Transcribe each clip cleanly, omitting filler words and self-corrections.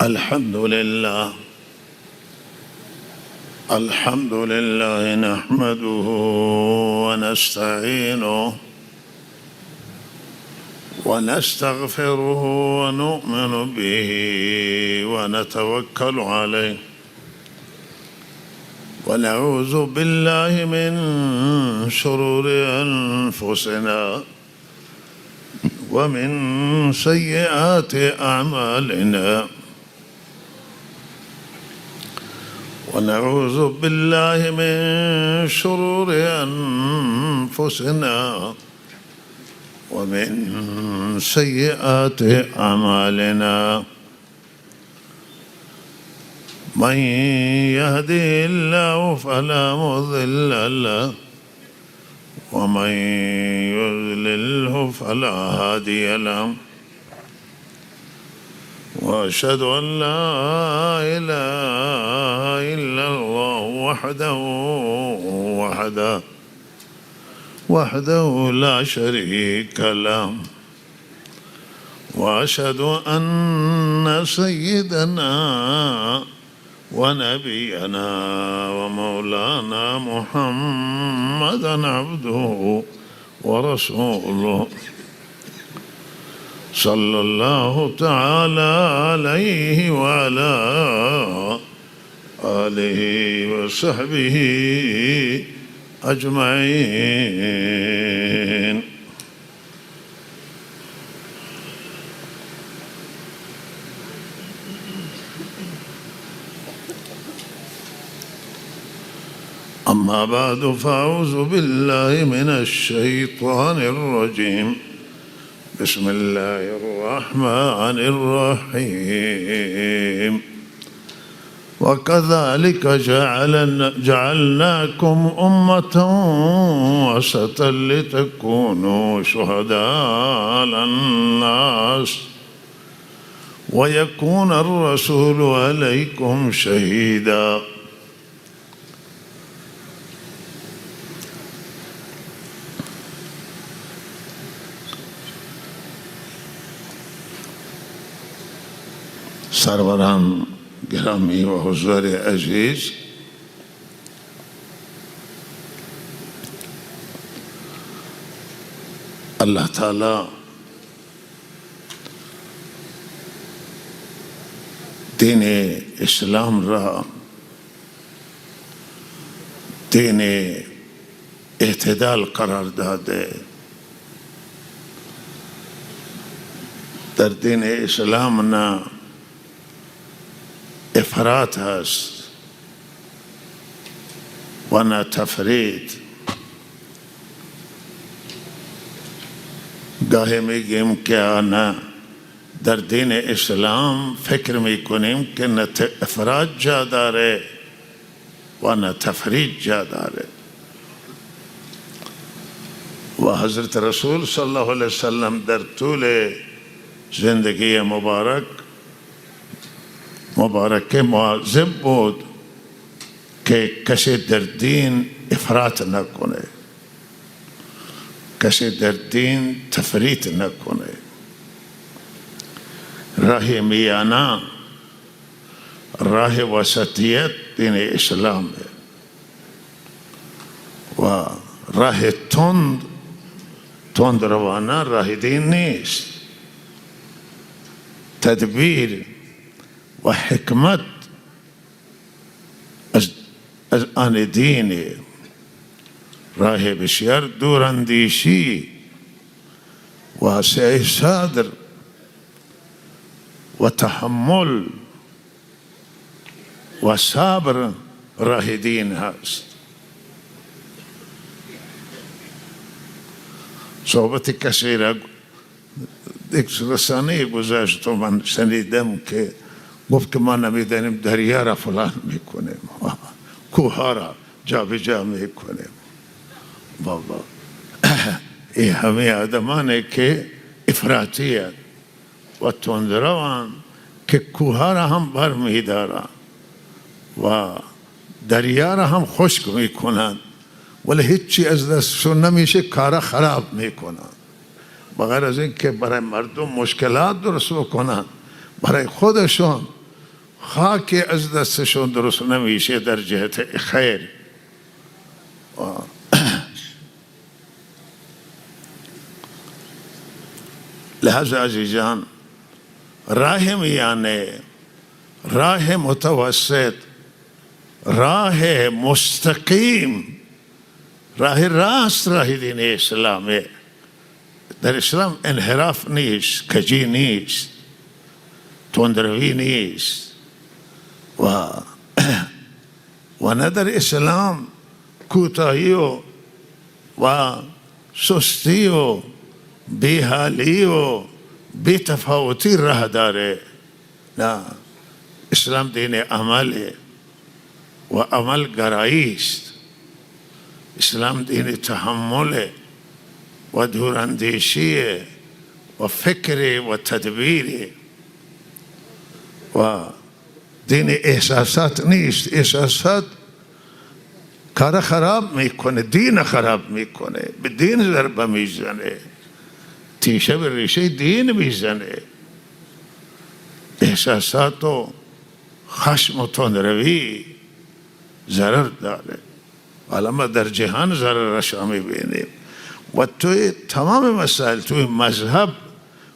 الحمد لله نحمده ونستعينه ونستغفره ونؤمن به ونتوكل عليه ونعوذ بالله من شرور أنفسنا ومن سيئات أعمالنا ونعوذ بالله من شرور أنفسنا ومن سيئات أعمالنا من يهده الله فلا مضل له ومن يضلله فلا هادي له وأشهد أن لا إله إلا الله وحده لا شريك له وأشهد أن سيدنا ونبينا ومولانا محمدا عبده ورسوله صلى الله تعالى عليه وعلى آله وصحبه أجمعين. أما بعد فأعوذ بالله من الشيطان الرجيم. بسم الله الرحمن الرحيم. وكذلك جعلناكم أمة وسطا لتكونوا شهداء على الناس ويكون الرسول عليكم شهيدا. سروران گرامی و حضور عزیز، اللہ تعالی دین اسلام را دین اعتدال قرار داده. در دین اسلام نه افراط هست و نه تفرید. گاهی میگیم که نه در دین اسلام فکر میکنیم که نه افراط جا داره و نه تفرید جا داره. و حضرت رسول صلی الله علیه وسلم در طول زندگی مبارکه مواظب بود که کسی در دین افراط نکنه، کسی در دین تفریط نکنه. راه میانه، راه وسطیت دین اسلام ہے و راه تند روانه راه دین نیست. تدبیر و حکمت از آن دین. راه بسیار دوراندیشی و سعی صدر و تحمل و صبر راه دین هست. صحبت کسی را یک رسانه گذاشت و من شنیدم که گفت که ما نمیدانیم دریا را فلان میکنیم، کوه را جا به جا میکنیم. بابا این همه آدمانه که افراطیت و تندروان که کوه را هم بر میدارن و دریا را هم خشک میکنن ولی هیچی از دستشون نمیشه، کارا خراب میکنن. بغیر از این که برای مردم مشکلات درست بکنن، برای خودشون خاکی از دستشون درست نمیشه در جهت خیر. لہذا عزیزان، راہ میانه، راه متوسط، راه مستقیم، راه راست، راه دین اسلامه. در اسلام انحراف نیست، کجی نیست، تندروی نیست و نه در اسلام کوتاهی و سستی و بیحالی و بی‌تفاوتی راه داره. نه، اسلام دین عمله و عمل گرایی است. اسلام دین تحمل و دوراندیشی و فکر و تدبیر و دین احساسات نیست. احساسات کار خراب میکنه، دین خراب میکنه، به دین ضربه میزنه، تیشه به ریشه دین میزنه. احساسات و خشم و تندروی ضرر داره. حالا ما در جهان ضررش میبینیم و توی تمام مسائل، توی مذهب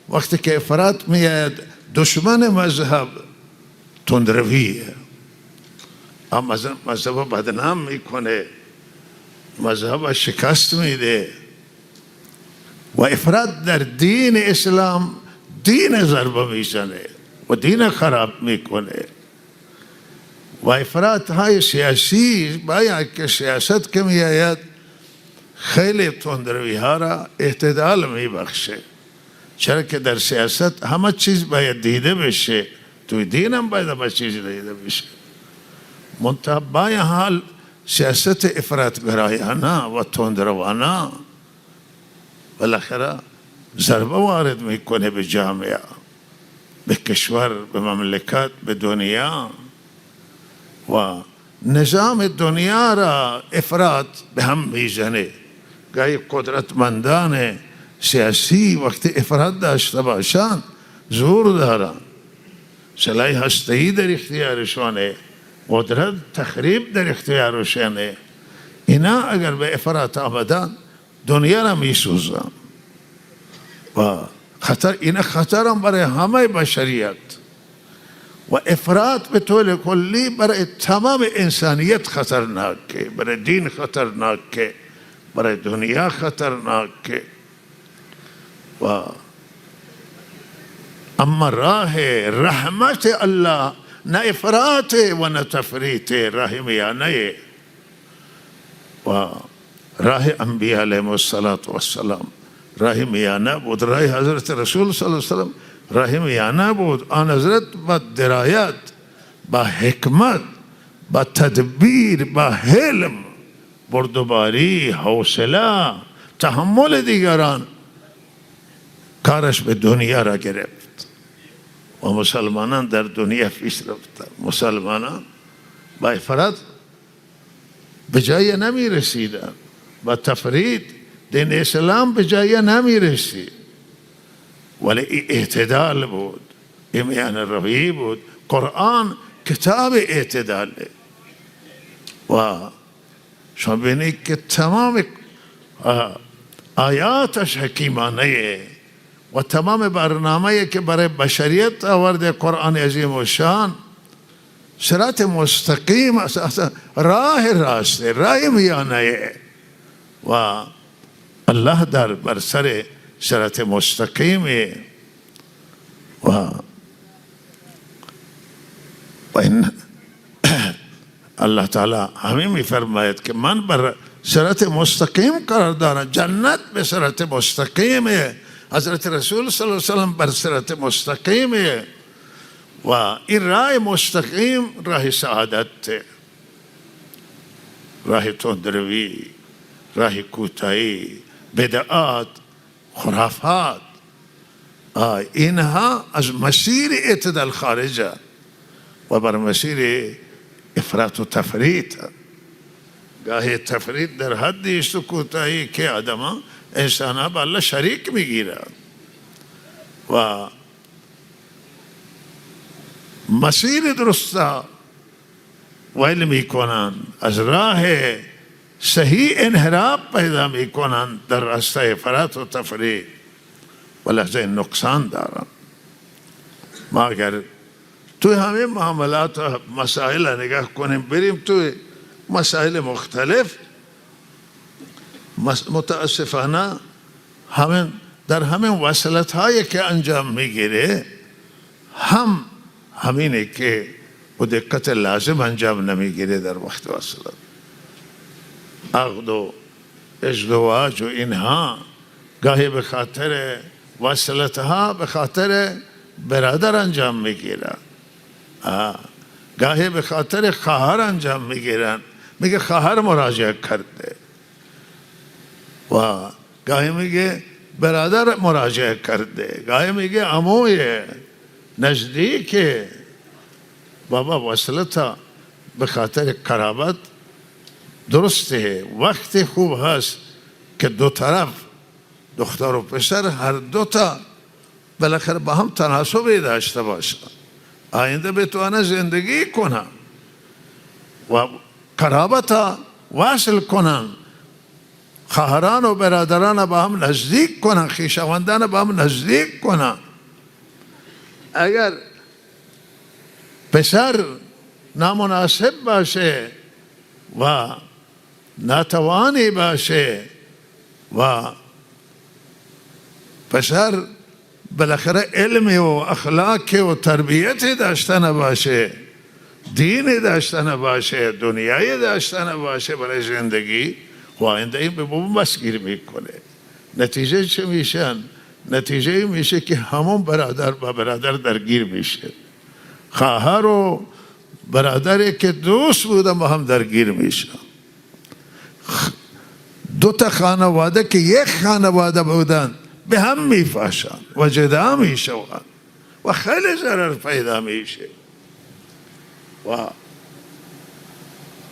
وقتی که افراط میاد، دشمن مذهب تندرویه. اما مذهب بدنام میکنه، مذهب شکست میده. و افراط در دین اسلام دین ضربه میزنه و دین خراب میکنه. و افراط های سیاسی باید که سیاست که میآید خیلی تندروی ها را اعتدال میبخشه. چرا که در سیاست همه چیز باید دیده بشه، توی دین هم باید همه چیز دیده بشه. منتها با این حال سیاست افراطگرایانه و تندروانه بالاخره ضربه وارد میکنه به جامعه، به کشور، به مملکت، به دنیا. و نظام دنیا را افراط به هم میزنه. گاهی قدرتمندان سیاسی وقتی افراط داشته باشند زور دارن، سلاح هسته‌ای در اختیارشانه، قدرت تخریب در اختیارشانه. اینا اگر به افراط آمدن دنیا را میسوزن و خطر، این خطر هم برای همه بشریت و افراط به طور کلی برای تمام انسانیت خطرناکه، برای دین خطرناکه، برای دنیا خطرناکه. و اما راه رحمت الله نه افراط و نه تفریط، راه میانه و راه انبیاء علیهم السلام راه میانه بود. راه حضرت رسول صلی الله علیه وسلم راه میانه بود. آن حضرت با درایت، با حکمت، با تدبیر، با حلم، بردباری، حوصله، تحمل دیگران کارش به دنیا را گرفت و مسلمانان در دنیا پیش رفتند. مسلمانان با افراط به جای نمی رسیدند، با تفرید دین اسلام به جای نمی رسید، ولی اعتدال بود، میان روی بود. قرآن کتاب اعتداله و شما بینید که تمام آیاتش حکیمانه و تمام برنامه‌ای که برای بشریت آورده قرآن عظیم و شان صراط مستقیم، راه راسته، راه میانه و الله در بر سر صراط مستقیم و این الله تعالی همین میفرماید که من بر صراط مستقیم قرار دارم. جنت به صراط مستقیمه، حضرت رسول صلی الله علیه وسلم بر صراط مستقیمه و این راه مستقیم راه سعادت، راه تندروی، راه کوتاهی، بدعات، خرافات، اینها از مسیر اعتدال خارجه و بر مسیر افراط و تفریط. گاهی تفریط در حدی است و کوتاهی که آدم انسان ها با الله شریک میگیرند و مسیر درستا ویل میکنن، از راه صحیح انحراف پیدا میکنن در راستای فرات و تفریط و لحظه نقصان دارن. ما اگر توی همه معاملات و مسائل نگاه کنیم، بریم توی مسائل مختلف، متاسفانه در همین وصلت هایی که انجام میگیره همینه که و دقت لازم انجام نمیگیره در وقت وصلت. عقد و ازدواج و اینها گاهی به خاطر وصلت ها به خاطر برادر انجام میگیرن، گاهی به خاطر خواهر انجام میگیرن، میگه خواهر مراجعه کرده، و گاهی میگه برادر مراجعه کرده، گاهی میگه عموی نزدیک. بابا وصلت به خاطر قرابت درسته، وقت خوب هست که دو طرف دختر و پسر هر دوتا بالاخره با هم تناسبی داشته باشن، آینده بتوانه زندگی کنن و قرابت واصل کنن، خواهران و برادران با هم نزدیک کنن، خویشاوندان با هم نزدیک کنن. اگر پسر نامناسب باشه و ناتوانی باشه و پسر بالاخره علمی و اخلاقی و تربیتی داشته نباشه، دینی داشته نباشه، دنیایی داشته نباشه برای زندگی، و آینده این به بومبست گیر میکنه. نتیجه چه میشن؟ نتیجه میشه که همون برادر با برادر درگیر میشه، خواهر و برادری که دوست بودن با هم درگیر میشن، دو تا خانواده که یک خانواده بودن به هم میفاشن و جدا میشون و خیلی ضرر پیدا میشه. و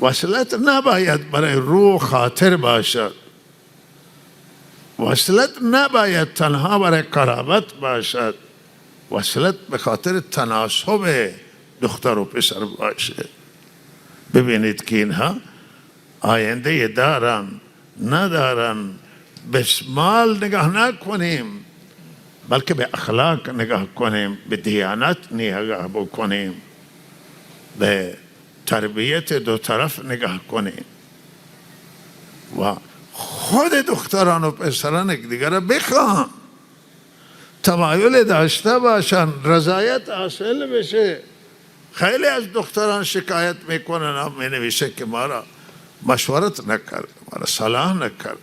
وصلت نباید برای روح خاطر باشد، وصلت نباید تنها برای قرابت باشد، وصلت به خاطر تناسب دختر و پسر باشه. ببینید که اینها آینده دارن ندارن، به مال نگاه نکنیم بلکه به اخلاق نگاه کنیم، به دیانت نگاه بکنیم، به تربیت دو طرف نگاه کنیم و خود دختران و پسران دیگر را بخوان، تمایل داشته باشن، رضایت حاصل بشه. خیلی از دختران شکایت میکنن، می نویشه که ما را مشورت نکرد، ما را صلاح نکرد،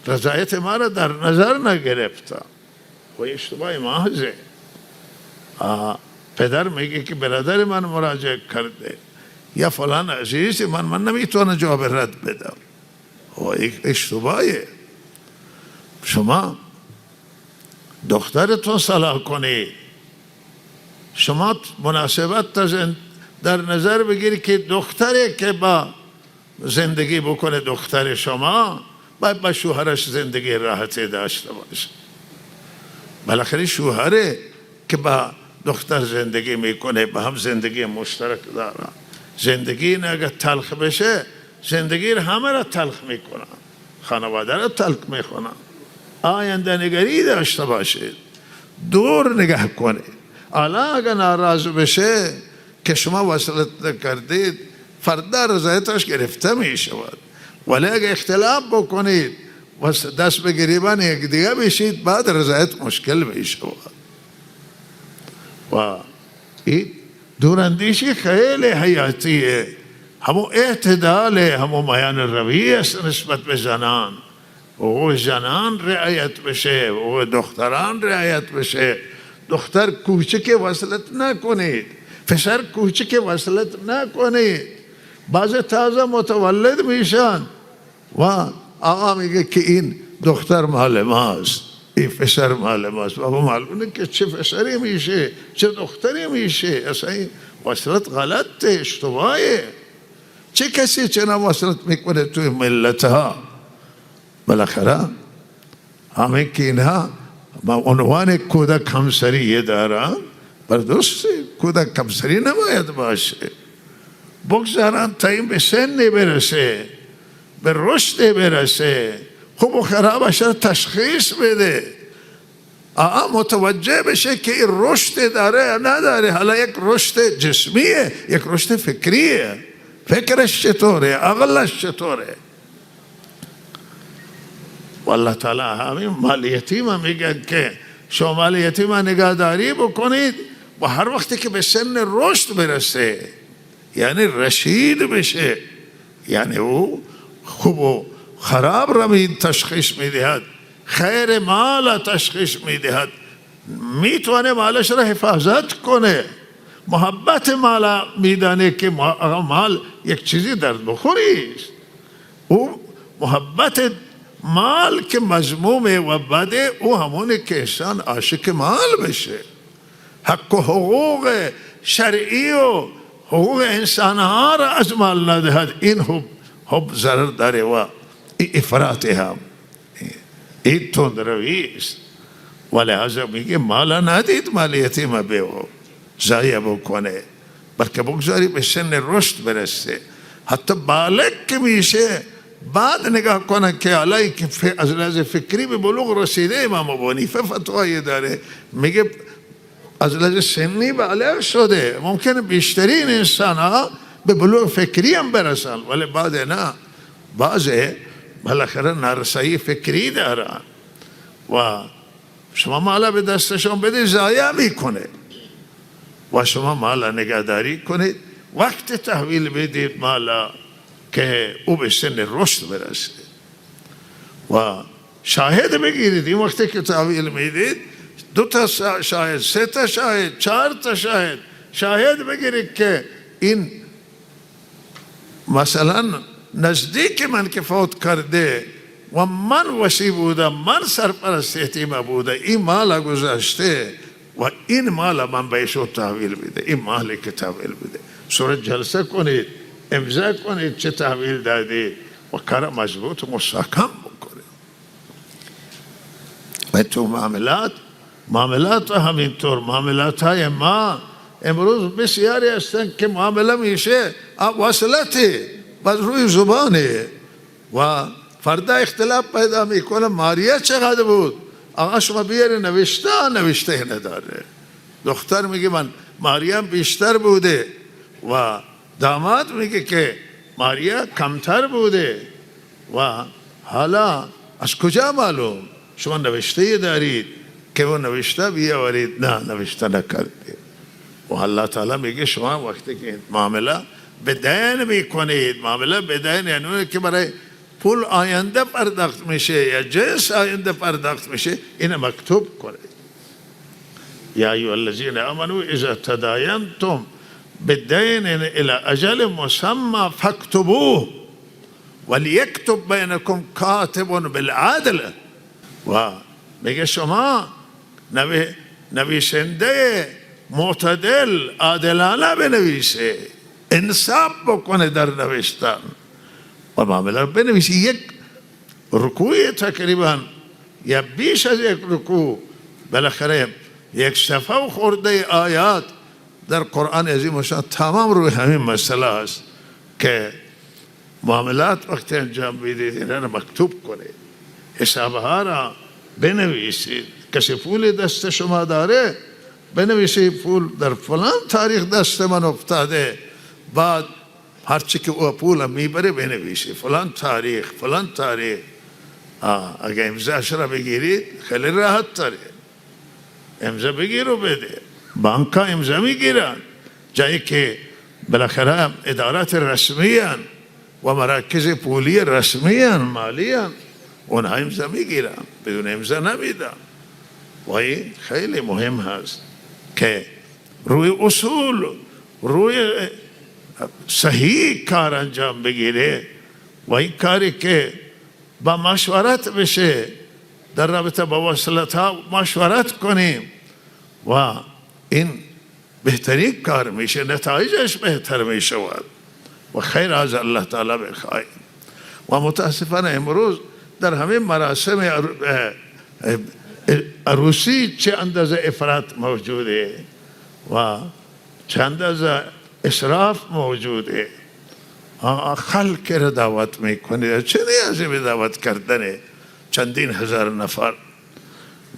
رضایت ما را در نظر نگرفت. و اشتباه محضه. پدر میگه که برادر من مراجعه کرده یا فلان عزیز من نمیتونم جواب رد بدم، و اشتباهه. شما دخترتون صلاح کنید، شما مناسبت در نظر بگیری که دختری که با زندگی بکنه دختر شما باید با شوهرش زندگی راحتی داشته باشه. بالاخره شوهره که با دختر زندگی میکنه، با هم زندگی مشترک دارن. زندگی این اگر تلخ بشه زندگی همه را تلخ میکنن، خانواده را تلخ میکنن. آینده نگری داشته باشید، دور نگاه کنید. حالا اگر ناراض بشه که شما وصلت نکردید، فردا رضایتش گرفته می شود. ولی اگر اختلاف بکنید و دست به گریبان یک دیگه بشید، بعد رضایت مشکل می شود. و این دوراندیشی خیلی حیاتیه، همون اعتدال، همون میان روی است نسبت به زنان. و زنان رعایت بشه و دختران رعایت بشه. دختر کوچک وصلت نکنید، پسر کوچک وصلت نکنید. بعض تازه متولد میشن و آقا میگه که این دختر مال ماست، این پسر مال ماست. بابا معلومه که چه پسری میشه چه دختری میشه. اصلا این وصلت غلطه، اشتباهه. چه کسی چنان وصلت میکنه توی ملت ها؟ بالاخره همین که اینها با عنوان کودک همسریه دارن، بر درسته کودک کمسری نباید باشه. بگذارن تا این به سنی برسه، به رشد برسه، خوب و خرابش را تشخیص بده، متوجه بشه که این رشد داره یا نداره. حالا یک رشد جسمیه، یک رشد فکریه، فکرش چطوره، عقلش چطوره. والله تعالی همین مال یتیم میگن که شما مال یتیم نگهداری بکنید و هر وقتی که به سن رشد برسه، یعنی رشید بشه، یعنی او خوب و خراب را تشخیص میدهد، خیر مال تشخیص میدهد، میتونه مالش را حفاظت کنه، محبت مال میدانه که مال یک چیزی درد بخوریست. او محبت مال که مذمومه و بده، او همونه که انسان عاشق مال بشه. حق و حقوق شرعی و حقوق انسانها را از مال ندهد. این حب ضرر داره و افراط هم این تندروی است. و لحاظا میگه مالا ندید مال یتیم به او ضایع بکنه، بلکه بگذاری به سن رشد برسه. حتی بالغ که میشه بعد نگاه کنن که علی که از لحاظ فکری به بلوغ رسیده. امام ابو حنیفه فتوایی داره، میگه از لحاظ سنی بالغ شده، ممکنه بیشترین انسان ها به بلوغ فکری هم برسن، ولی بعد نه، بعضه بالاخره نارسایی فکری دارن و شما مالا به دستشون بده ضایع میکنه و شما مالا نگهداری کنید. وقت تحویل بدید مالا که او به سن رشد برسه و شاهد بگیرید. این وقتی که تحویل میدید 2 تا شاهد، 3 تا شاهد، 4 تا شاهد بگیرید که این مثلا نزدیک من که فوت کرده و من وصی بودم، من سرپرست یتیم بودم، این مال گذاشته و این مال من بهشو تحویل بده، این مالی که تحویل بده. صورت جلسه کنید، امضا کنید چه تحویل دادید و کار مضبوط و مستحکم بکنید. و تو معاملات همینطور، معاملات های ما امروز بسیاری هستن که معامله میشه وصلتی باز روی زبانه و فردا اختلاف پیدا میکنه. ماریه چقدر بود؟ آقا شما بیاری نوشته نداره. دختر میگه من ماریم بیشتر بوده و داماد میگه که ماریا کمتر بوده و حالا از کجا معلوم؟ شما نوشته دارید که وہ نوشته بیاورید. نه نوشته نکردید. و الله تعالی میگه شما وقتی که معامله به دین میکنید، معامله به دین یعنی که برای پول آینده پرداخت میشه یا جنس آینده پرداخت میشه، این مکتوب کنید. یا ایها الذین آمنوا اذا تداینتم بالدین الى اجل مسمى فاکتبوه ولیکتب بینکم کاتب بالعدل. و میگه شما نویسنده معتدل عادلانه بنویسه، انصاف بکنه در نوشتن و معامله بنویسی. یک رکوع تقریبا یا بیش از یک رکوع، بالاخره یک صفحه و خورده آیات در قرآن عظیم و شان تمام روی همین مسئله است که معاملات وقتی انجام بدید اینا مکتوب کنید، حسابها را بنویسید. کسی پول دست شما داره بنویسید پول در فلان تاریخ دست من افتاده، بعد هرچی که او پول میبره بنویسید فلان تاریخ فلان تاریخ. اگه امضاش را بگیرید خیلی راحت تره، امضا بگیر و بده. بانک ها امضا میگیرن، جایی که بالاخره ادارات رسمی هن و مراکز پولی رسمی هن مالی هن، اونها امضا میگیرن، بدون امضا نمیدن. و این خیلی مهم هست که روی اصول، روی صحیح کار انجام بگیره و این کاری که با مشورت بشه، در رابطه با وصلت ها مشورت کنیم و این بهترین کار میشه، نتایجش بهتر میشود و خیر از الله تعالی بخواهیم. و متاسفانه امروز در همین مراسم عروسی چه اندازه افراط موجوده و چند از اسراف موجوده. خلق را دعوت میکنید، چه نیازی به دعوت کردن چندین هزار نفر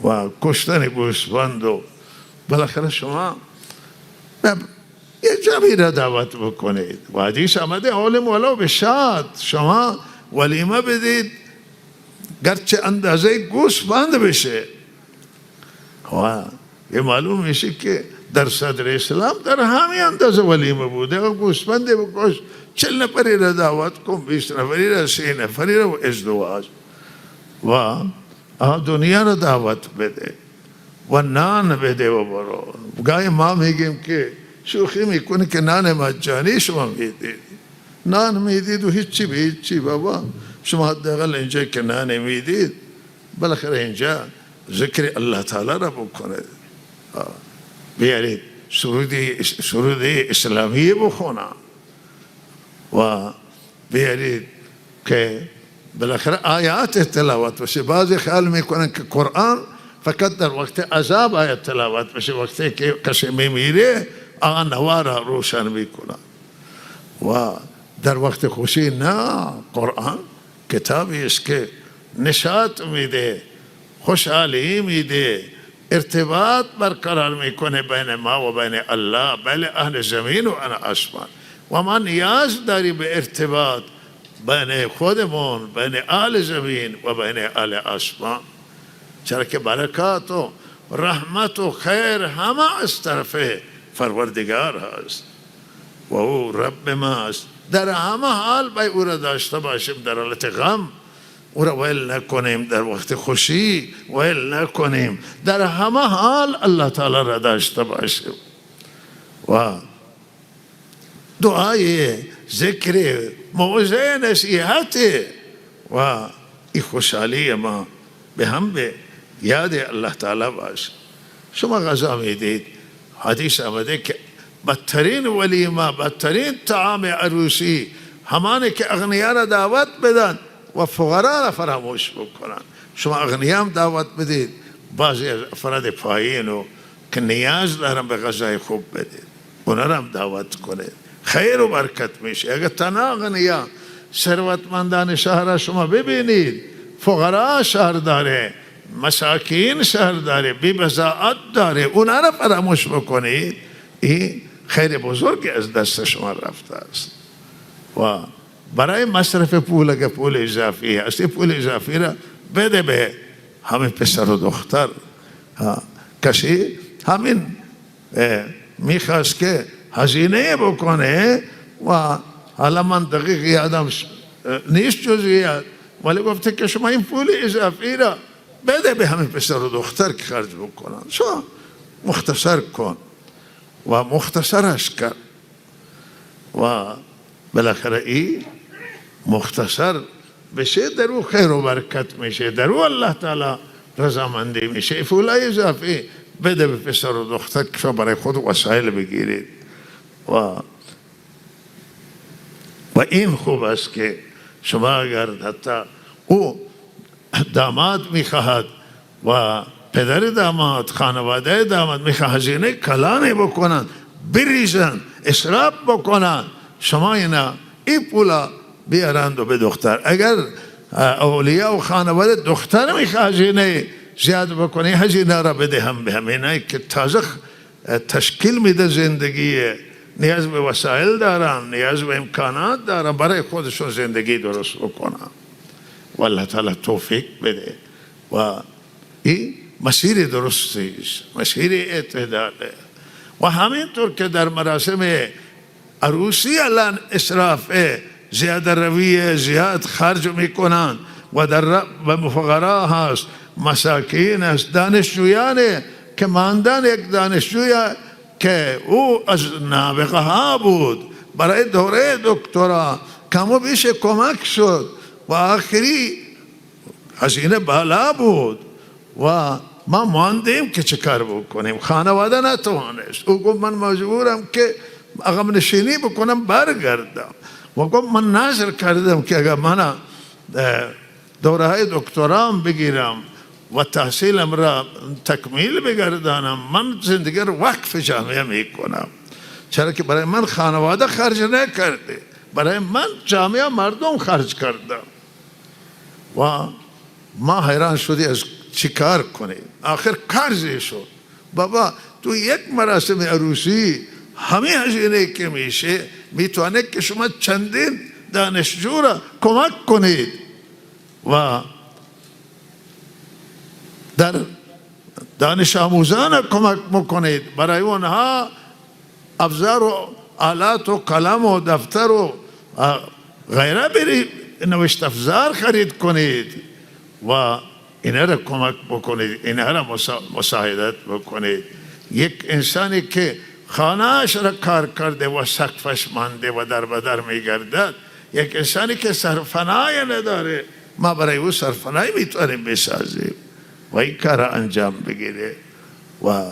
و کشتن گوسفند و بالاخره شما یه جمعی را دعوت بکنید. و حدیث آمده عالم ولو بشات، شما ولیمه بدید گرچه اندازه گوسفند بشه. و یه معلوم میشه که در صدر اسلام در همین اندازه ولیمه بوده. و گوسفند بکش، 40 نفری را دعوت کن، 20 نفری را، 30 نفری را و ازدواج و دنیا را دعوت بده و نان بده و برو. گاهی ما میگیم که شوخی میکنه که نان مجانی شما میدید، نان میدید و هیچی به هیچی. بابا شما حداقل اینجا که نان میدید بالاخره اینجا ذکر الله تعالی را بکنید، بیارید سرود اسلامی بخونه و بیارید که بالاخره آیات تلاوت بشه. بعضی خیال میکنن که قرآن فقط در وقت عذاب آیت تلاوت بشه، وقتی که کسی میمیره آن نوارا روشن میکنن و در وقت خوشی نه. قرآن کتابی است که نشاط میده، خوشحالی میده، ارتباط برقرار میکنه بین ما و بین الله، بین اهل زمین و اهل آسمان. و ما نیاز داری به ارتباط بین خودمون، بین اهل زمین و بین اهل آسمان، چرا که برکات و رحمت و خیر همه از طرف پروردگار هست و او رب ماست. در همه حال باید او را داشته باشیم، در حالت غم او را ویل نکنیم، در وقت خوشی ویل نکنیم، در همه حال الله تعالی را داشته باشیم. و دعای ذکر موعظه نصیحت و این خوشحالی ما به هم به یاد الله تعالی باشه. شما غذا میدید، حدیث آمده که بدترین ولیمه، بدترین طعام عروسی همانه که اغنیا را دعوت بدن و فقرا را فراموش بکنن. شما اغنیا هم دعوت بدید، بعضی افراد پایین و که نیاز دارن به غذای خوب بدید، اونا را هم دعوت کنید، خیر و برکت میشه. اگر تنها اغنیا، ثروتمندان شهر شما ببینید، فقرا شهر داره، مساکین شهر داره، بی بضاعت داره، اونا را فراموش بکنید، این خیر بزرگی از دست شما رفته است. و برای مصرف پول، اگر پول اضافی هست، این پول اضافی را بده به همین پسر و دختر. کسی همین میخواست که هزینه بکنه و حالا من دقیق یادم نیست جزئیات، ولی گفته که شما این پول اضافی را بده به همین پسر و دختر که خرج بکنن. شما مختصر کن و مختصرش کرد و بالاخره این مختصر بشه، در او خیر و برکت میشه، در او الله تعالی رضامندی میشه. پول اضافی بده به پسر و دختر که شما برای خود وسایل بگیرید و این خوب است که شما اگر حتی او داماد میخواهد و پدر داماد، خانواده داماد میخواهد هزینه کلانی بکنن، بریزن، اسراف بکنن، شما اینا این پولا بیارند و به دختر. اگر اولیاء و خانواده دختر میخواهد هزینه زیاد بکنه، هزینه را بده هم به همینایی که تازه تشکیل میده زندگی، نیاز به وسایل دارن، نیاز به امکانات دارن، برای خودشون زندگی درست بکنن و الله تعالی توفیق بده. و این مسیر درستی است، مسیر اعتداله. و همینطور که در مراسم عروسی الان اسراف زیاد رویه، زیاد خرج میکنن و در فقرا هست، مساکین هست، دانشجویانه که ماندن. یک دانشجوی که او از نابغه ها بود، برای دوره دکترا کم و بیش کمک شد و آخری هزینه بالا بود و ما ماندیم که چه کار بکنیم، خانواده نتوانست. او گفت من مجبورم که عقب نشینی بکنم برگردم. و گفت من نظر کردم که اگر من دوره های دکترام بگیرم و تحصیلم را تکمیل بگردانم، من زندگی رو وقف جامعه میکنم، چرا که برای من خانواده خرج نکرده، برای من جامعه مردم خرج کرده. و ما حیران شدی از چی کار کنیم. آخر قرضی شد. بابا تو یک مراسم عروسی همه هزینه که میشه میتونه که شما چندین دانشجو را کمک کنید و در دانش آموزان کمک بکنید، برای اونها ابزار و آلات و قلم و دفتر و غیره برید نوشت افزار خرید کنید و اینها را کمک بکنید، اینها را مساعدت بکنید. یک انسانی که خانه‌اش را کار کرده و سقفش مانده و در بدر میگردد، یک انسانی که سرپناهی نداره، ما برای او سرپناهی میتونیم بسازیم و این کار انجام بگیره و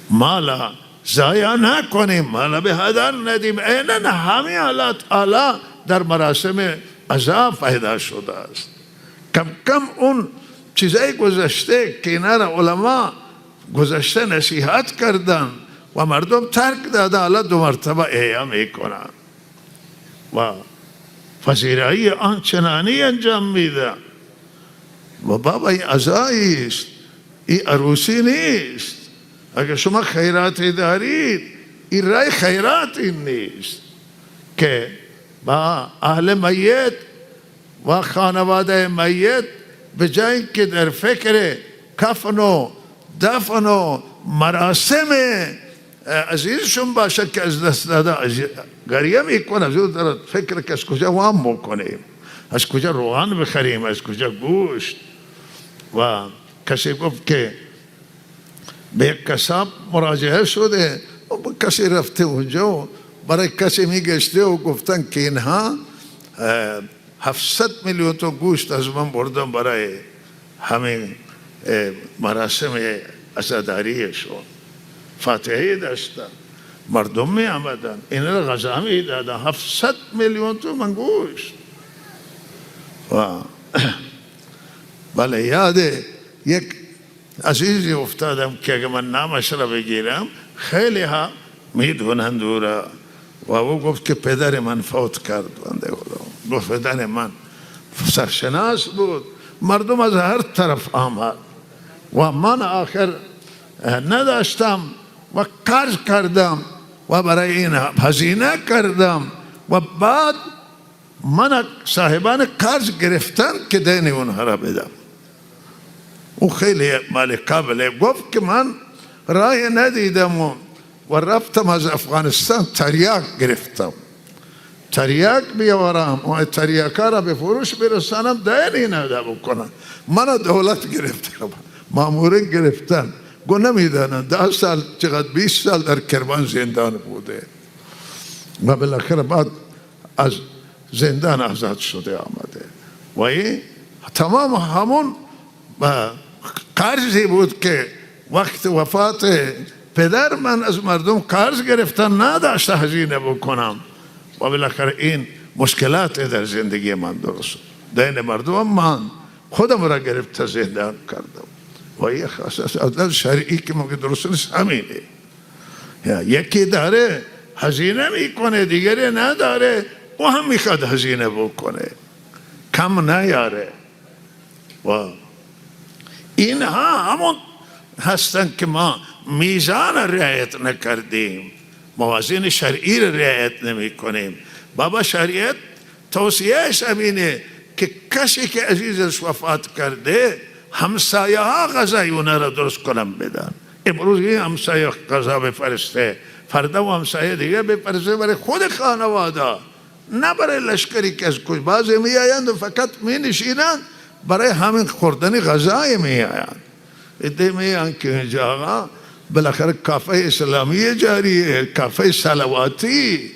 مالا ضایع نکنیم، مالا به هدر ندیم. اینن همه حالات اعلی در مراسم عزا پیدا شده است. کم کم اون چیزای گذشته که اینا را علما گذشته نصیحت کردن و مردم ترک داده، حالا 2 مرتبه احیا میکنن و پذیرایی آنچنانی انجام میده. و بابا این عزایی است، این عروسی نیست. اگر شما خیراتی دارید، این رای خیرات این نیست که با اهل میت و خانواده میت به جای که در فکر کفن و دفن و مراسم عزیزشون باشه که از دست داده گریه میکنه، از اون فکر که از کجا وام بکنیم، از کجا روغن بخریم، از کجا گوشت. و کسی گفت که به یک کساب مراجعه شده و کسی رفته اونجا و برای کسی میگشته و گفتن که اینها 700 میلیون تا گوشت از من بردم برای همین مراسم عزاداریشون. فاتحه داشتن، مردم می آمدن، این را غذا می دادن. 700 میلیون تا من گوشت. بله یاد یک عزیزی افتادم که اگه من نامش را بگیرم خیلی ها میدونند او را و او گفت که پدر من فوت کرد. گفت پدر من سرشناس بود، مردم از هر طرف آمد و من آخر نداشتم و قرض کردم و برای این هزینه کردم و بعد من صاحبان قرض گرفتن که دین اونها را بدم. او خیلی مال قابله. گفت که من راه ندیدم و رفتم از افغانستان تریاک گرفتم، تریاک بیاورم و تریاکا را به فروش برسانم، دینی نده بکنم. من دولت گرفتم، مامورین گرفتن، گو نمیدانم 10 سال چقدر 20 سال در کرمان زندان بوده و بالاخره بعد از زندان آزاد شده آمده. و این تمام همون قرضی بود که وقت وفات پدر من از مردم قرض گرفتن، نداشته هزینه بکنم و بالاخره این مشکلات در زندگی من درست دین مردم من خودم را گرفت زندان کردم. و این خاص شرعی که مگه درست نیست همینه. یکی داره هزینه میکنه، دیگری نداره و هم میخواد هزینه بکنه، کم نیاره. و اینها همون هستن که ما میزان رعایت نکردیم، موازین شرعی رعایت نمی کنیم. بابا شریعت توصیهش همینه که کسی که عزیزش وفات کرده همسایه ها غذای اونا را درست کنم بدن. امروز این همسایه غذا بفرسته، فردا و همسایه دیگه بفرسته برای خود خانواده، نه برای لشکری که از کج. بعضی می آیند و فقط می نشینند برای همین خوردن غذای می آیند. ایده می آیند که اینجا آقا بالاخره کافه اسلامی جاریه، کافه صلواتی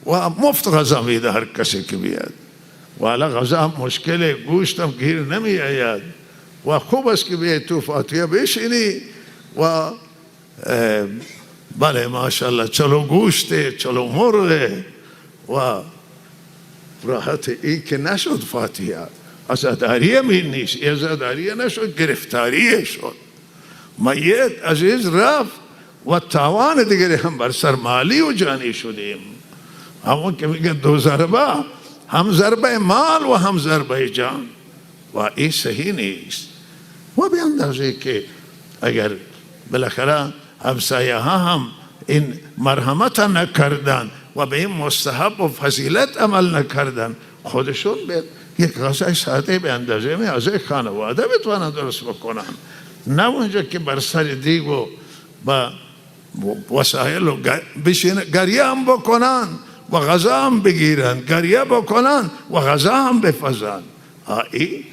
و مفت غذا میده هر کسی که بیاد. و حالا غذا مشکل، گوشتم گیر نمی آید و خوب است که بیاید تو فاتحه بشینی و بله ماشاءالله چلو گوشته، چلو مرغه و راحت. این که نشد فاتحه عزاداریه می نیست، عزاداریه نشد، گرفتاریه شد. میت عزیز رفت و تاوان دیگری هم بر سر مالی و جانی شدیم. همون که میگن دو ضربه، هم ضربه مال و هم ضربه جان، و این صحیح نیست. و به اندازه که اگر بالاخره همسایه ها هم این مرحمت نکردن و به این مستحب و فضیلت عمل نکردن، خودشون به یک غذای ساده به اندازه غذای خانواده بتوانند درست بکنن، نه اونجا که بر سر دیگ و با وسایل بشین گریه هم بکنن و غذا هم بگیرن، گریه بکنن و غذا هم بپزن. این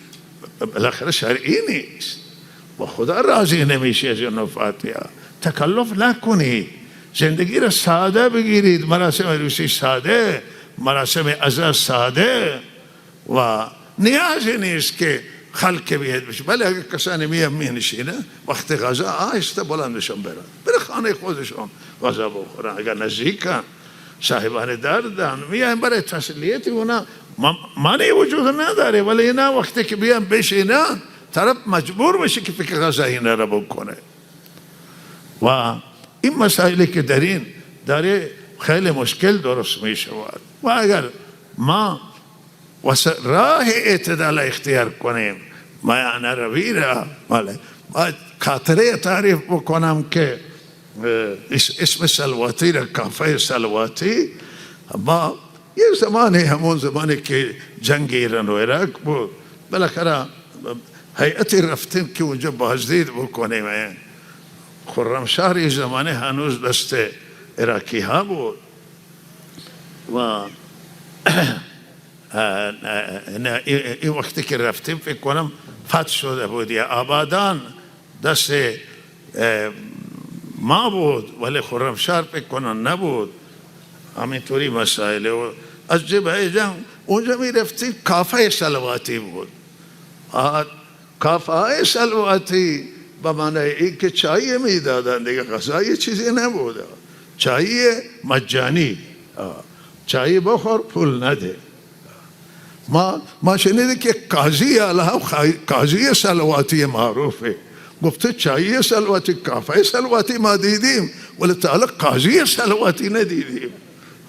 بالاخره شرعی نیست و خدا راضی نمیشه از این فاتحه. تکلف نکنید، زندگی را ساده بگیرید، مراسم عروسی ساده، مراسم عزا ساده، و نیازی نیست که خلق بیاد بشه. بله اگر کسانی می نشینه وقت غذا آهسته بلندشون بره خانه خودشون غذا بخورن. اگر نزدیکن صاحبان دردن میان برای تسلیت اونا معنی وجود نداره، ولی اینا وقتی که بیان بشینن طرف مجبور بشه که فکر غذا اینا را بکنه. و این مسائلی که در این داره خیلی مشکل درست می شود. و اگر ما راه اعتدال اختیار کنیم، ما یعنی روی را خاطره تعریف بکنم که اسم سلواتی را کافه سلواتی، ما یه زمانی همون زمانی که جنگ ایران و عراق بود، بالاخره هیئتی رفتیم که اونجا بازدید بکنیم. خرمشهر این زمانه هنوز دست عراقی ها بود و این وقتی که رفتیم فکر کنم فتح شده بود یا آبادان دست ما بود، ولی خرمشهر فکر کنم نبود. همینطوری مسائل و از جبهه جنگ اونجا می رفتیم کافه سلواتی بود. کافه سلواتی به معنی این که چای می دادن دیگه، غذای چیزی نبود، چای مجانی، چای بخور پول نده. ما شنیدیم که قاضی قاضی سلواتی معروفه، گفته چای سلواتی کافه سلواتی ما دیدیم ولی تعالی قاضی سلواتی ندیدیم.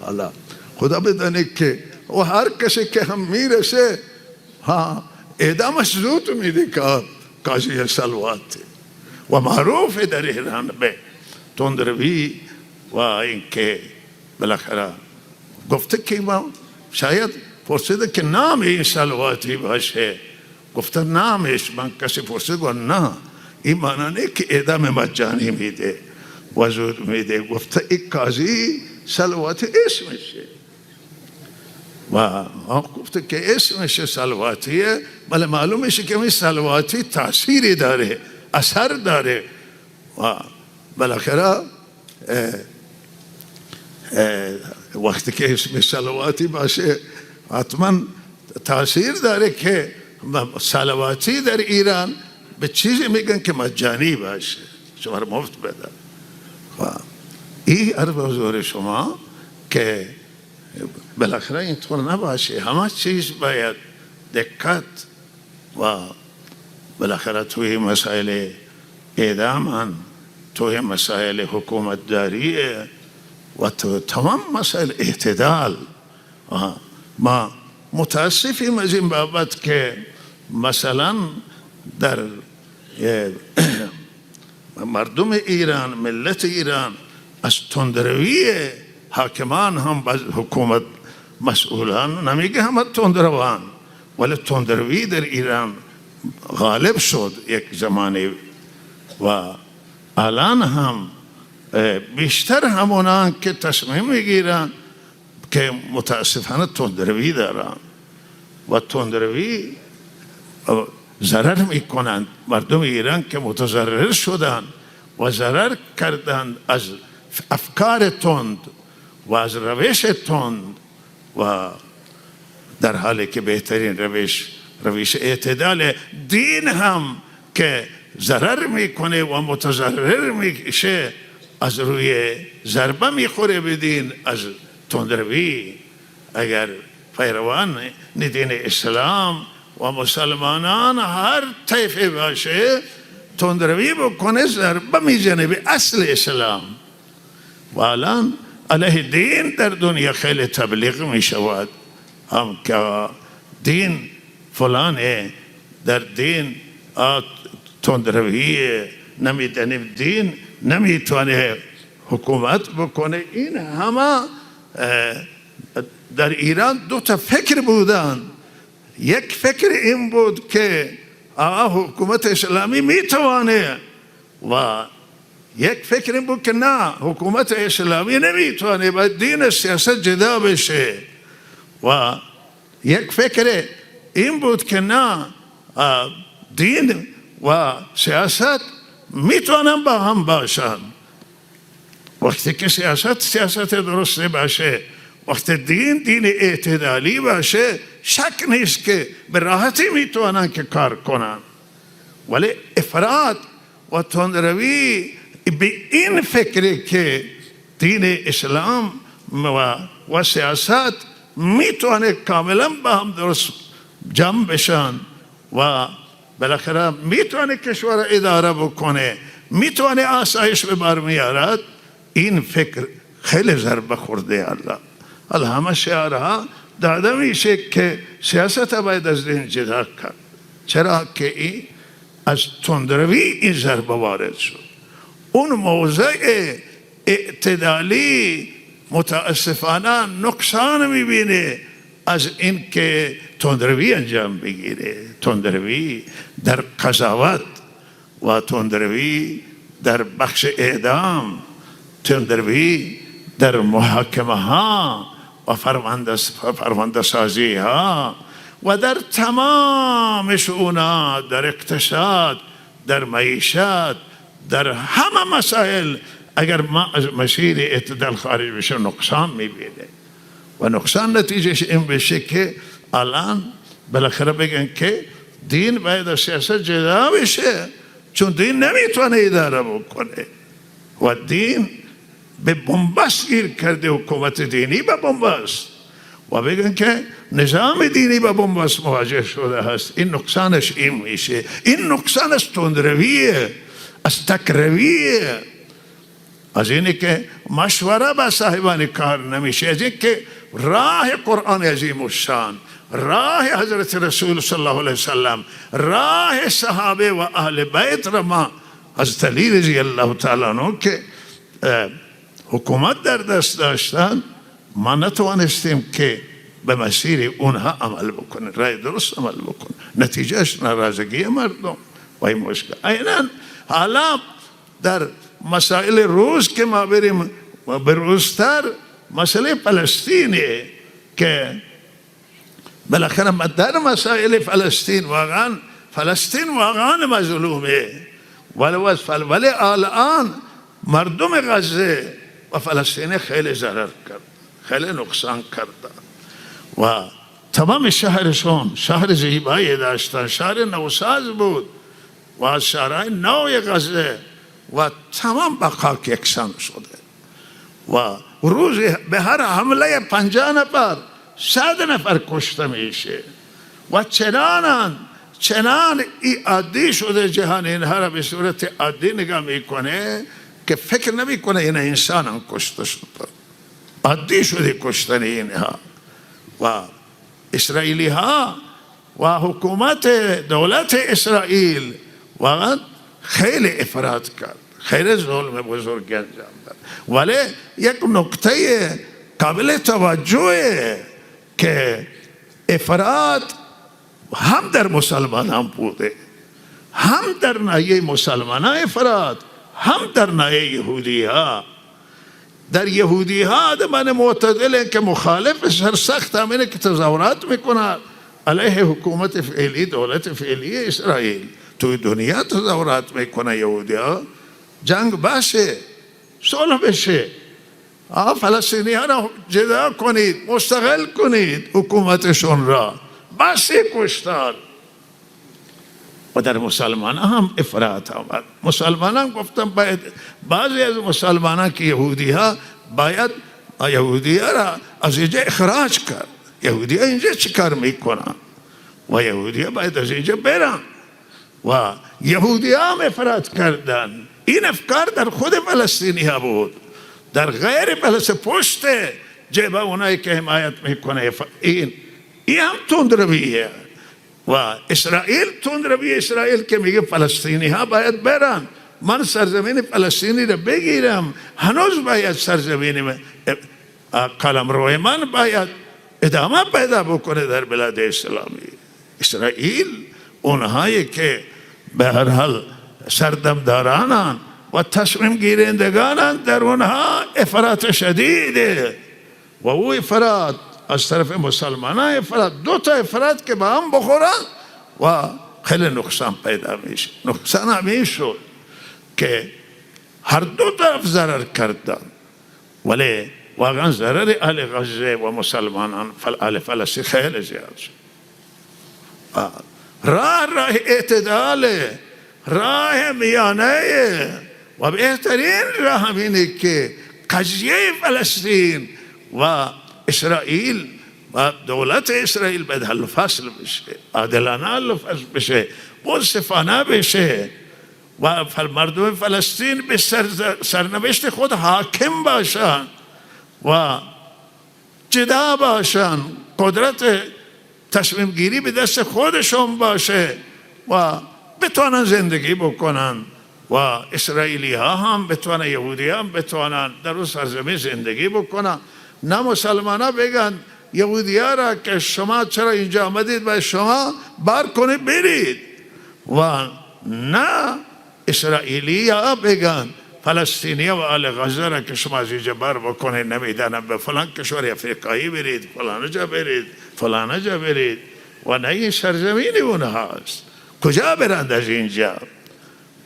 حالا خدا بدانه که و هر کسی که هم میرسه اعدامش زود میده که قاضی سلواتی و معروف در ایران به تندروی. و اینکه بالاخره گفته که ما شاید پرسیده که نام این سلواتی باشه، گفته نامش، من کسی پرسید گفت نه این معنی نه که اعدام مجانی میده و زود میده، گفته این قاضی سلواتی اسمشه. و گفته که اسمش سلواتیه، بله معلومشه که این سلواتی تأثیری داره، اثر داره و بالاخره وقتی که اسم سلواتی باشه حتما تأثیر داره که سلواتی در ایران به چیزی میگن که مجانی باشه، شما رو مفت بدن. این عرض حضور شما که بالاخره اینطور نباشه، همه چیز باید دقت و بالاخره توی مسائل اعدام، توی مسائل حکومت داریه و تو تمام مسائل اعتدال. ما متاسفیم از این بابت که مثلا در مردم ایران، ملت ایران از تندروی حاکمان هم باز حکومت مسئولان، نمیگه همه تندروان، ولی تندروی در ایران غالب شد یک زمانی و الان هم بیشتر همونان که تصمیم میگیرن که متاسفانه تندروی دارن و تندروی ضرر میکنند. مردم ایران که متضرر شدن و ضرر کردند از افکار تند و از روش تند، و در حالی که بهترین روش اعتدال دین هم که ضرر میکنه و متضرر میشه، از روی ضربه میخوره به دین، از تندروی. اگر پیروان دین اسلام و مسلمانان هر طیفه باشه تندروی بکنه ضربه میزنه به اصل اسلام. و الان علیه دین در دنیا خیلی تبلیغ میشود، هم که دین فلانه، در دین تندروی نمیدنه، دین نمیتونه حکومت بکنه. این همه در ایران دو تا فکر بودن. یک فکر این بود که حکومت اسلامی میتوانه، و یک فکر این بود که نه، حکومت اسلامی نمیتوانه، باید دین و سیاست جدا بشه. و یک فکر این بود که نه، دین و سیاست میتوانن با هم باشن. وقتی که سیاست درست باشه، وقتی دین اعتدالی باشه، شک نیست که به راحتی میتونن که کار کنن. ولی افراط و تندروی به این فکری که دین اسلام و سیاست میتونه کاملا با هم درست جمع بشن و بالاخره میتونه کشور اداره بکنه، میتونه آسایش به بر میارد، این فکر خیلی ضربه خورده. الله همه شعارها داده میشه که سیاست باید از دین جدا کرد. چرا که این از تندروی این ضربه وارد شد. اون موضع اعتدالی متاسفانه نقصان میبینه از این که تندروی انجام بگیره. تندروی در قضاوت و تندروی در بخش اعدام، تندروی در محاکمه ها و فرمانده سازی ها و در تمام شؤونات، در اقتصاد، در معیشت، در همه مسائل اگر ما از مسیر اعتدال خارج بشه نقصان میبینه. و نقصان نتیجهش این بشه که الان بالاخره بگن که دین باید از سیاست جدا بشه، چون دین نمیتونه اداره بکنه و دین به بنبست گیر کرده، حکومت دینی به بنبست، و بگن که نظام دینی به بنبست مواجه شده هست. این نقصانش این میشه. این نقصان از تندرویه، از تکرویه، از اینه که مشوره با صاحبان کار نمیشه، از اینه که راه قرآن عظیم الشان، راه حضرت رسول صلی الله علیه وسلم، راه صحابه و اهل بیت را ما از علی رضی الله تعالی عنه که حکومت در دست داشتن، ما نتوانستیم که به مسیر اونها عمل بکنه، رای درست عمل بکنه. نتیجهش ناراضگی مردم و این مشکل. اینن حالا در مسائل روز که ما بریم بروزتر، مسئله فلسطینه که بالاخره در مسائل فلسطین واقعا مظلومه، ولی الان مردم غزه و فلسطین خیلی ضرر کرد، خیلی نقصان کرد و تمام شهرشون شهر زیبایی داشتن، شهر نوساز بود و از شهرهای نوی غزه و تمام به خاک یکسان شده و روز به هر حمله 50 نفر 100 نفر کشته میشه و چنان ای عادی شده، جهان اینها را به صورت عادی نگاه میکنه که فکر نمیکنه این انسان هم کشته شده، عادی شده کشتن اینها. و اسرائیلی ها و حکومت دولت اسرائیل واقعا خیلی افراط کرد، خیلی ظلم بزرگ انجام داد. ولی یک نکته قابل توجهه که افراط هم در مسلمان هم بوده، هم در ناحیه مسلمان ها افراط، هم در ناحیه یهودی ها. در یهودی ها آدمان معتدل که مخالف سرسخت همینه که تظاهرات میکنن علیه حکومت فعلی، دولت فعلی اسرائیل. توی دنیا تظاهرات میکنن یهودی ها، جنگ باشه، صلح بشه، فلسطینی ها را جدا کنید، مستقل کنید حکومتشون را، بس کشتار. و در مسلمان هم افراط آمد. مسلمان هم گفتم باید بعضی از مسلمان ها که یهودی ها باید یهودی ها را از اینجا اخراج کرد. یهودی ها اینجا چی کار میکنن و یهودی ها باید از اینجا برن و یهودی هم افراط کردن. این افکار در خود فلسطینی ها بود، در غیر فلسطین پشت جبه اونایی که حمایت میکنه. این هم تندرویه. و اسرائیل تندروی اسرائیل که میگه فلسطینی ها باید برن، من سرزمین فلسطینی رو بگیرم، هنوز باید سرزمین قلمرو من باید ادامه پیدا بکنه در بلاد اسلامی. اسرائیل اونهایی که به هر حال سردمدارانن و تصمیم گیرندگانن، در اونها افراط شدیده و او افراط از طرف مسلمانان، افراط دو تا افراط که با هم بخورن و خیلی نقصان پیدا میشه. نقصان همین شد که هر دو طرف ضرر کردن، ولی واقعا ضرر اهل غزه و مسلمانان اهل فلسطین خیلی زیاد شد. راه اعتدال، راه میانه و بهترین راه همینه که قضیه فلسطین و اسرائیل و دولت اسرائیل باید حل و فصل بشه، عادلانه حل و فصل بشه، منصفانه بشه و مردم فلسطین به سرنوشت خود حاکم باشن و جدا باشن، قدرت تصمیم گیری به دست خودشون باشه و بتوانن زندگی بکنن و اسرائیلی ها هم بتوانن، یهودی هم بتوانن در اون سرزمین زندگی بکنن. نه مسلمان ها بگن یهودی ها را که شما چرا اینجا آمدید و شما بار کنید برید، و نه اسرائیلی ها بگن فلسطینی و آل غزه را که شما از اینجا بار بکنید، نمیدانم به فلان کشور افریقایی برید، فلان جا برید، فلان جا برید، و نه این سرزمین اونهاست، کجا برند از اینجا؟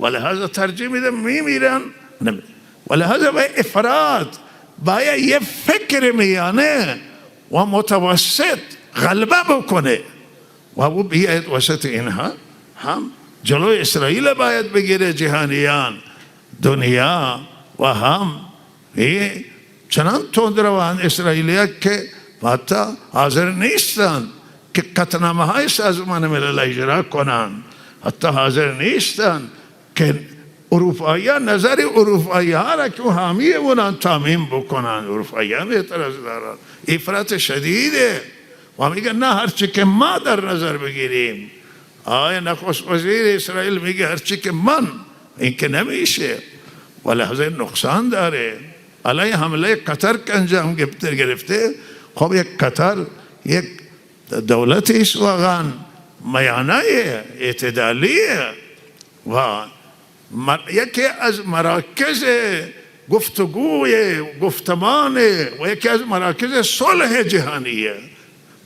ولهذا ترجیح میدن میمیرن. ولهذا باید افراد، باید یه فکر میانه و متوسط غلبه بکنه و او بیاید وسط اینها هم جلوی اسرائیل باید بگیره جهانیان دنیا، و هم چنان تندروان اسرائیلیا که حتی حاضر نیستن که قطعنامه های سازمان ملل اجرا کنن، حتی حاضر نیستن که اروپایی ها نظر اروپایی ها را که حامی اونان تامین بکنن. اروپایی ها اعتراض دارن، افراط شدیده و میگن نه هرچی که ما در نظر بگیریم. آیا نخست وزیر اسرائیل میگه هرچی که من، این که نمیشه، ولهذا نقصان داره. علیه حمله قطر که انجام گرفته، خب یک قطر یک دولت است واقعا میانه اعتدالیه و یکی از مراکز گفتگوی گفتمان و یکی از مراکز صلح جهانیه،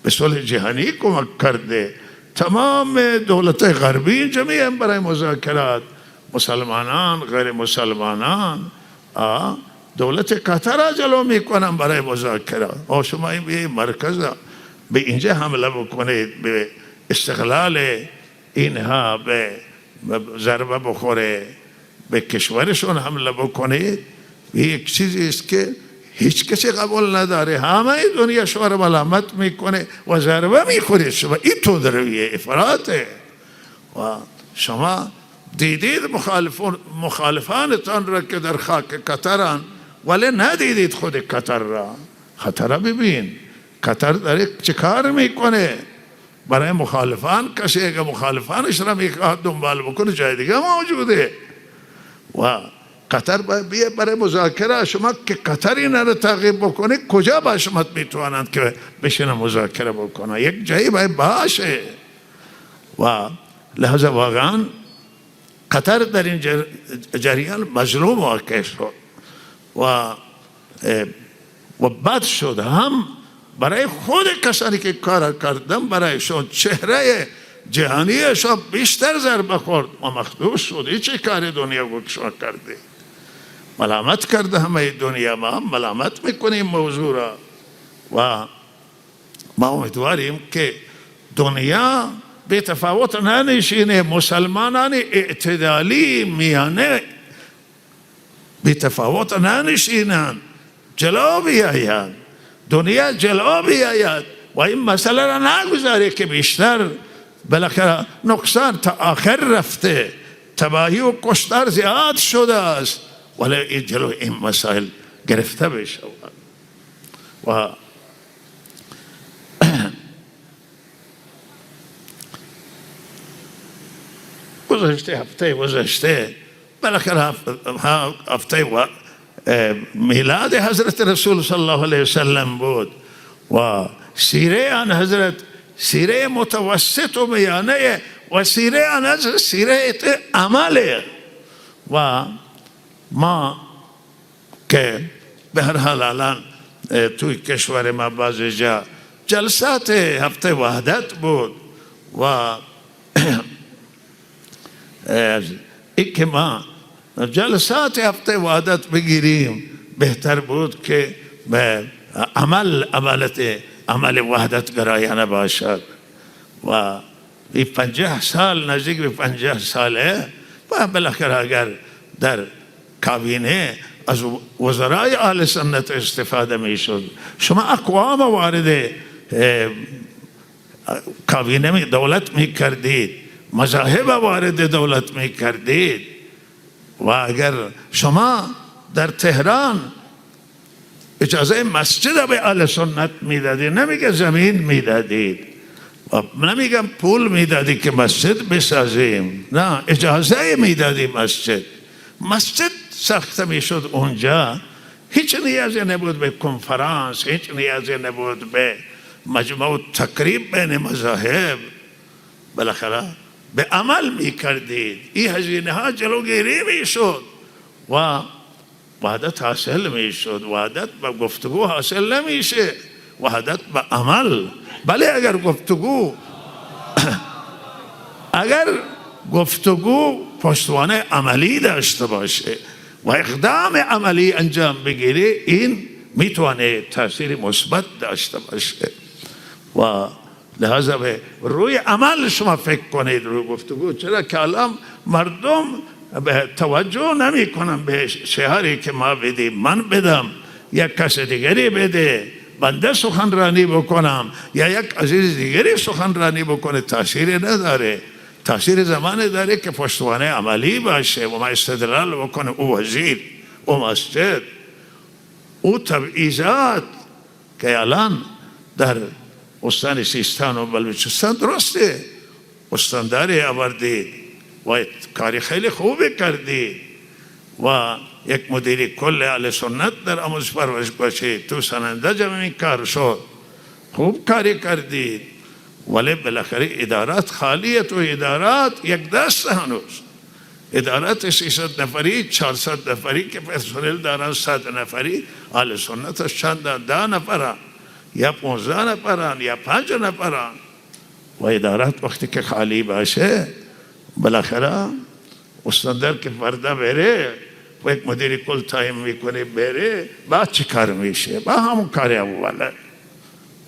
به صلح جهانی کمک کرده. تمام دولت غربی جمعی برای مذاکرات، مسلمانان غیر مسلمانان، دولت قطر را جلو میکنن برای مذاکرات. شما این مرکز به اینجا حمله بکنید، به استقلال اینها به ضربه بخوره، به کشورشون حمله بکنید، یک چیزی است که هیچ کسی قبول نداره. همه دنیا شما رو ملامت میکنه و ضربه میخورید شما. این تندروی افراطه. و شما دیدید مخالفانتان را که در خاک قطرن، ولی ندیدید خود قطر را. قطر را ببین، قطر داره چه کار میکنه برای مخالفان. کسی اگه مخالفانش را میخواد دنبال بکنه جای دیگه موجوده. و قطر باید برای مذاکره، شما که قطر این را تعقیب بکنه، کجا با شما میتوانند که بشینه مذاکره بکنه؟ یک جایی باید باشه. و لحظه واقعا قطر در این جریان مظلوم واقع شد و بد شد، هم برای خود کسانی که کار کردن برایشون چهره جهانیشون بیشتر ضربه خورد و مخدوش شد. این چه کار دنیا بود شما کرده؟ ملامت کرده همه دنیا. ما هم ملامت میکنیم موضوع را و ما امیدواریم که دنیا به تفاوت ننشینه، مسلمانان اعتدالی میانه به تفاوت ننشینن، جلو بیاید، دنیا جلو بیاید و این مسئله را نگذاره که بیشتر بالاخره نقصان تا آخر رفته، تباهی و کشتار زیاد شده است، ولی جلو این مسائل گرفته بشه. و هفته گذشته بالاخره هفته میلاد حضرت رسول صلی الله علیه وسلم بود و سیره آن حضرت سیره متوسط و میانه و سیره آن حضرت سیره عمله. و ما که به هر حال الان توی کشور ما بعض جا جلسات هفته وحدت بود و ای که ما جلسات هفته وحدت بگیریم بهتر بود که به عمل وحدت گرایانه باشد. و این 50 سال نزدیک به 50 ساله و بالاخره اگر در کابینه از وزرای اهل سنت استفاده می شد، شما اقوام وارد کابینه دولت می کردید، مذاهب وارد دولت می کردید و اگر شما در تهران اجازه مسجد به اهل سنت می دادید، نمیگه زمین می دادید و نمیگم پول می دادید که مسجد بسازیم، نه، اجازه می دادید مسجد ساخته می شد اونجا. هیچ نیازی نبود به کنفرانس، هیچ نیازی نبود به مجمع تقریب بین مذاهب، بالاخره به عمل می کردید. این هزینه ها جلوگیری می شد و وحدت حاصل می شد. وحدت با گفتگو حاصل نمیشه، وحدت با عمل. بله اگر گفتگو پشتوانه عملی داشته باشه و اقدام عملی انجام بگیره، این میتونه تاثیر مثبت داشته باشه. و لحاظا به روی عمل شما فکر کنید، روی گفتگو. چرا که الان مردم به توجه نمی کنن به شعاری که ما بدیم، من بدم یک کس دیگری بده، بنده سخنرانی بکنم یا یک عزیز دیگری سخنرانی بکنه، تاثیر نداره. تاثیر زمانی داره که پشتوانه عملی باشه و ما استدلال بکنه او وزیر، او مسجد، او تبعیضات که الان در استان سیستان و بلوچستان درسته، استانداری آوردید و کاری خیلی خوبی کردید و یک مدیری کل اهل سنت در آموزش پرورش باشه تو سننده جمع این کار شد، خوب کاری کردید. ولی بالاخره ادارات خالیت و ادارات یک دست هنوز، ادارات 300 نفری 400 نفری که پرسنل دارن، 100 نفری اهل سنت چند 10 نفرن یا 15 نفرن یا 5 نفرن. و ادارات وقتی که خالی باشه بالاخره استاندار که فردا بره و یک مدیری کل تایم میکنه بره، بعد چه کار میشه؟ با همون کار اوله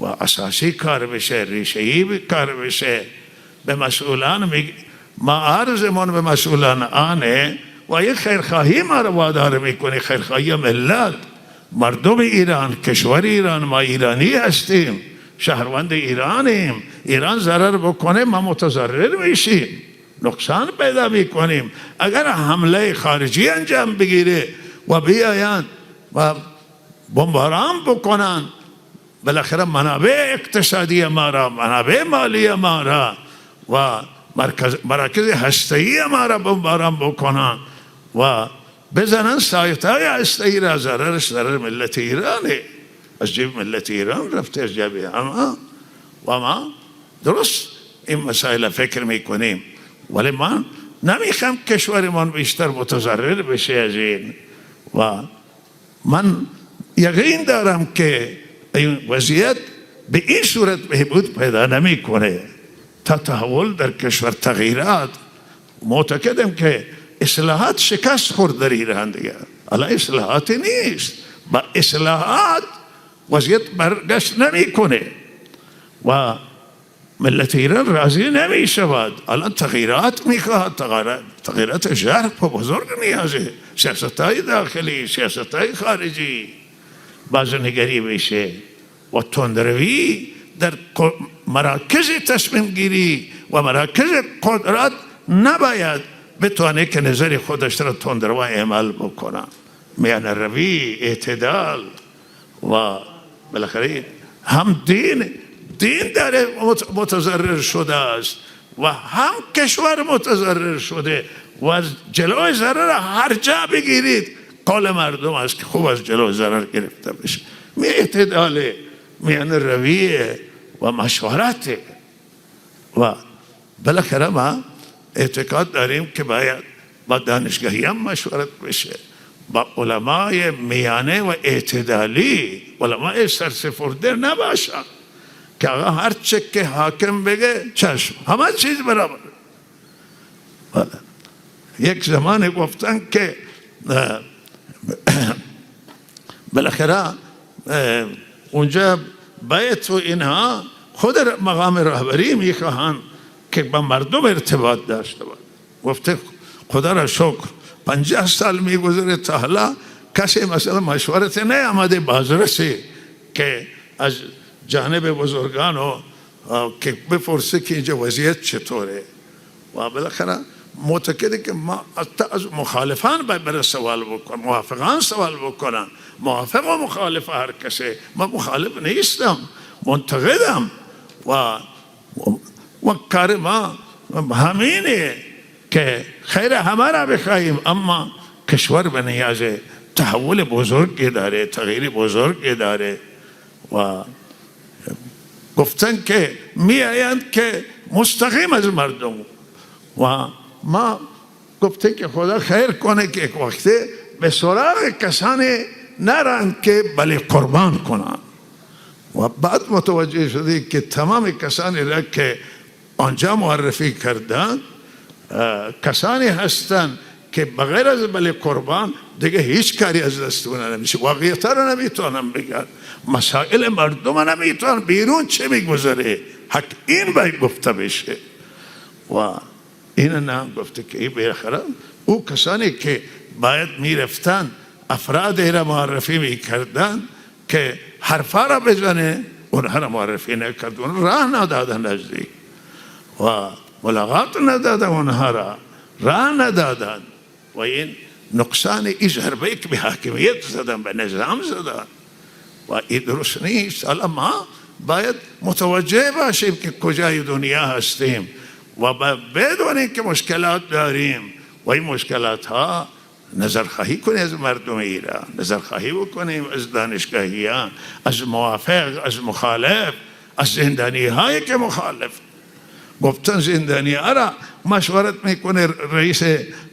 و اساسی کار بشه، ریشه‌ای کار بشه. به مسئولان ما عرضمون به مسئولان آنه و یک خیرخواهی ما رو وادار میکنه، خیرخواهی ملت، مردم ایران، کشور ایران. ما ایرانی هستیم، شهروند ایرانیم. ایران ضرر بکنه ما متضرر میشیم، نقصان پیدا میکنیم. اگر حمله خارجی انجام بگیره و بیاین و بمباران بکنن، بالاخره منابع اقتصادی ما را، منابع مالی ما را و مراکز هسته‌ای ما را بمباران بکنن و بزنن سایت‌های هسته‌ای را، ضررش ضرر ملت ایرانه، از جیب ملت ایران رفته، از جیب همه. و ما درست این مسائل فکر میکنیم، ولی من نمیخوام کشورمان بیشتر متضرر بشه از این. و من یقین دارم که این وضعیت به این صورت بهبود پیدا نمیکنه تا تحول در کشور، تغییرات. معتقدم که اصلاحات شکست خورد در ایران دیگه، الان اصلاحات نیست. با اصلاحات وضعیت برگشت نمیکنه و ملت ایران راضی نمی شود. الان تغییرات میخواد، تغییرات ژرف و بزرگ نیازه، سیاستهای داخلی، سیاستهای خارجی بازنگری بشه و تندروی در مراکز تصمیم گیری و مراکز قدرت نباید بتوانه که نظر خودش را تندرو عمل بکنه. میان روی، اعتدال و بالاخره هم دین داره متضرر شده است و هم کشور متضرر شده و از جلوی ضرر هر جا بگیرید قول مردم است که خوب از جلوی ضرر گرفته بشه. اعتدال میان رویه و مشورت و بالاخره ما اعتقاد داریم که باید با دانشگاهی هم مشورت بشه، با علمای میانه و اعتدالی، علمای سرسپرده نباشه که آقا هر چه که حاکم بگه چشم، همه چیز برابر. یک زمان گفتن که بالاخره اونجا بیت و اینها خود مقام رهبری میخواهند که با مردم ارتباط داشته باید. گفته خدا را شکر 50 سال میگذره تا حالا کسی مثلا مشورت نیامده بازرسی که از جانب بزرگان که بپرسه که اینجا وضعیت چطوره و بالاخره معتقده که ما از مخالفان باید سوال بکنم، موافقان سوال بکنم، موافق و مخالف هر کسی. من مخالف نیستم، منتقدم و کار ما همینه که خیر همه را بخواهیم، اما کشور به نیاز تحول بزرگی داره، تغییر بزرگی داره و گفتن که می آیند که مستقیم از مردم و ما گفته که خدا خیر کنه که یک وقتی به سراغ کسانی نرند که بلی قربان کنند و بعد متوجه شده که تمام کسانی را که آنجا معرفی کردند کسانی هستند که بغیر از بلی قربان دیگه هیچ کاری از دستون نمیشه، واقعیت را نمیتونم بگن، مسائل مردم نمیتونن بیرون چه میگذره، حق این باید گفته بشه و این نه گفته که این بالاخره او کسانی که باید میرفتن افراد را معرفی میکردن که حرفا را بزنه اونها را معرفی نکردن، راه ندادن نزدیک و ملاقات ندادن، اونها را راه ندادن و این نقصان این ضربه که به حاکمیت زدن، به نظام زدن و این درست نیست. حالا ما باید متوجه باشیم که کجای دنیا هستیم و بدونیم که مشکلات داریم و این مشکلات ها نظرخواهی کنیم از مردم ایران، نظرخواهی بکنیم از دانشگاهیان، از موافق، از مخالف، از زندانی هایی که مخالف. گفتن زندانی ها را مشورت میکنه رئیس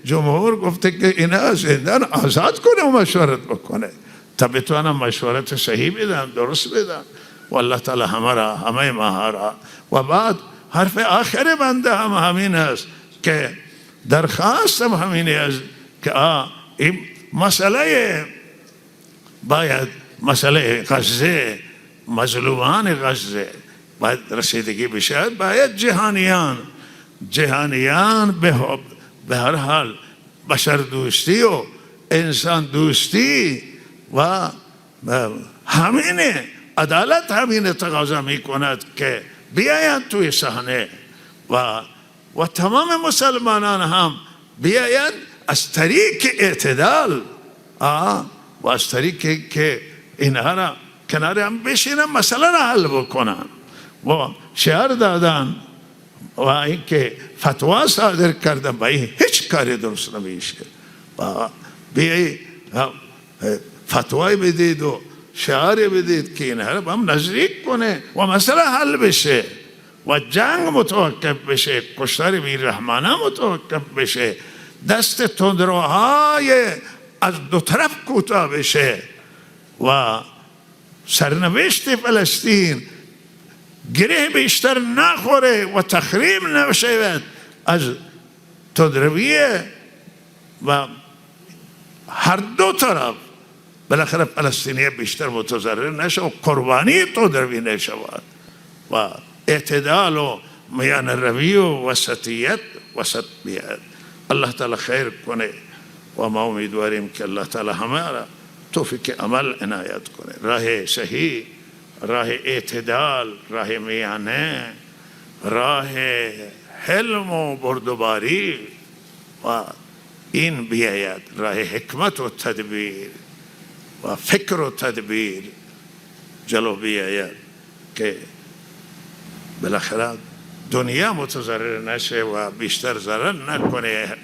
جمهور، گفته که اینا زندان آزاد کنه و مشورت بکنه تا بتوانم مشورت صحیح بدن، درست بدن و الله تعالی همه ما را. و بعد حرف آخر بنده هم همین است که درخواستم همین است که این مسئله باید مسئله غزه، مظلومان غزه باید رسیدگی بشه، باید جهانیان به هر حال بشر دوستی و انسان دوستی و همینه عدالت همینه تقاضا می کند که بیایند توی صحنه و تمام مسلمانان هم بیایند از طریق اعتدال و از طریق که اینها را کنار هم بشینن مسئله را حل بکنن و شعار دادن و اینکه فتوا صادر کردن با این هیچ کاری درست نمیشه. بیایی فتوای بدید و شعاری بدید که اینها را هم نزدیک کنه و مسئله حل بشه و جنگ متوقف بشه، کشتار بیرحمانه متوقف بشه، دست تندروهای از دو طرف کوتاه بشه و سرنوشت فلسطین گره بیشتر نخوره و تخریب نشود از تندرویه و هر دو طرف بالاخره فلسطینی بیشتر متضرر نشه و قربانی تندروی نشود و اعتدال و میان روی و وسط بیاد. الله تعالی خیر کنه و ما امیدواریم که الله تعالی همه را توفیق عمل عنایت کنه، راه صحیح، راه اعتدال، راه میانه، راه حلم و بردباری و این بیاید، راه حکمت و تدبیر و فکر و تدبیر جلو بیاید که بالاخره دنیا متضرر نشه و بیشتر ضرر نکنه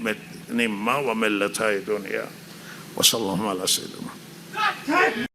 ما و ملت های دنیا. و صلی الله علی سیدنا.